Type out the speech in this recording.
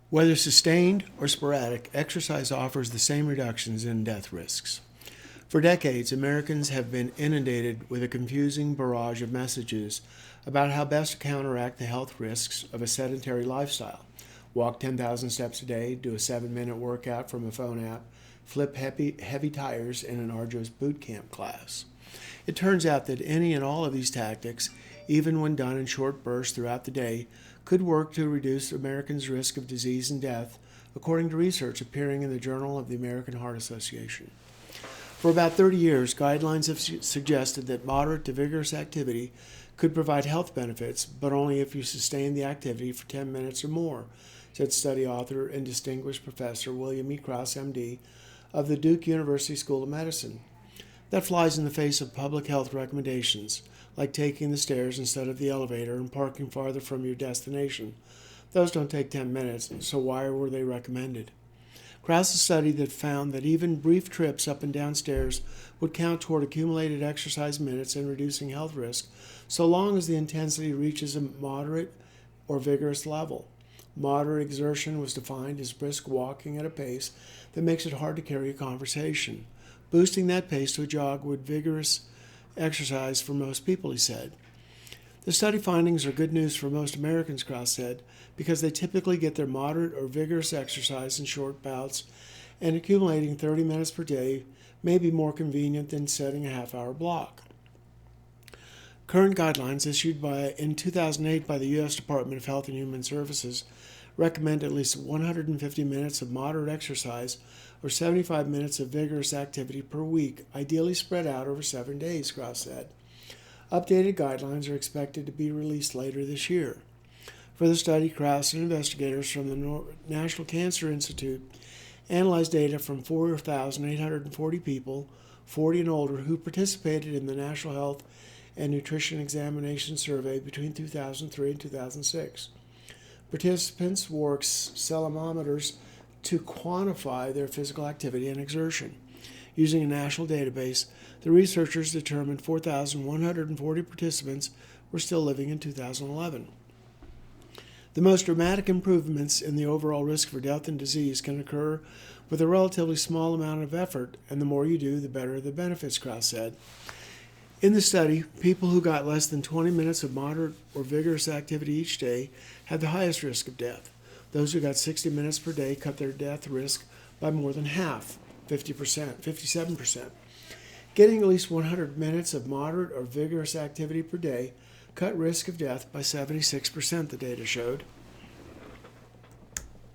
Whether sustained or sporadic, exercise offers the same reductions in death risks. For decades, Americans have been inundated with a confusing barrage of messages about how best to counteract the health risks of a sedentary lifestyle. Walk 10,000 steps a day, do a 7-minute workout from a phone app, flip heavy tires in an arduous boot camp class. It turns out that any and all of these tactics, even when done in short bursts throughout the day, could work to reduce Americans' risk of disease and death, according to research appearing in the Journal of the American Heart Association. For about 30 years, guidelines have suggested that moderate to vigorous activity could provide health benefits, but only if you sustain the activity for 10 minutes or more, said study author and distinguished professor William E. Krause, MD, of the Duke University School of Medicine. That flies in the face of public health recommendations, like taking the stairs instead of the elevator and parking farther from your destination. Those don't take 10 minutes, so why were they recommended? Krause's study that found that even brief trips up and down stairs would count toward accumulated exercise minutes and reducing health risk, so long as the intensity reaches a moderate or vigorous level. Moderate exertion was defined as brisk walking at a pace that makes it hard to carry a conversation. Boosting that pace to a jog would vigorous exercise for most people, he said. The study findings are good news for most Americans, Krause said, because they typically get their moderate or vigorous exercise in short bouts, and accumulating 30 minutes per day may be more convenient than setting a half-hour block. Current guidelines issued in 2008 by the U.S. Department of Health and Human Services recommend at least 150 minutes of moderate exercise or 75 minutes of vigorous activity per week, ideally spread out over 7 days, Krause said. Updated guidelines are expected to be released later this year. For the study, Krause and investigators from the National Cancer Institute analyzed data from 4,840 people, 40 and older, who participated in the National Health and Nutrition Examination Survey between 2003 and 2006. Participants wore accelerometers to quantify their physical activity and exertion. Using a national database, the researchers determined 4,140 participants were still living in 2011. The most dramatic improvements in the overall risk for death and disease can occur with a relatively small amount of effort, and the more you do, the better the benefits, Krause said. In the study, people who got less than 20 minutes of moderate or vigorous activity each day had the highest risk of death. Those who got 60 minutes per day cut their death risk by more than half, 57%. Getting at least 100 minutes of moderate or vigorous activity per day cut risk of death by 76%, the data showed.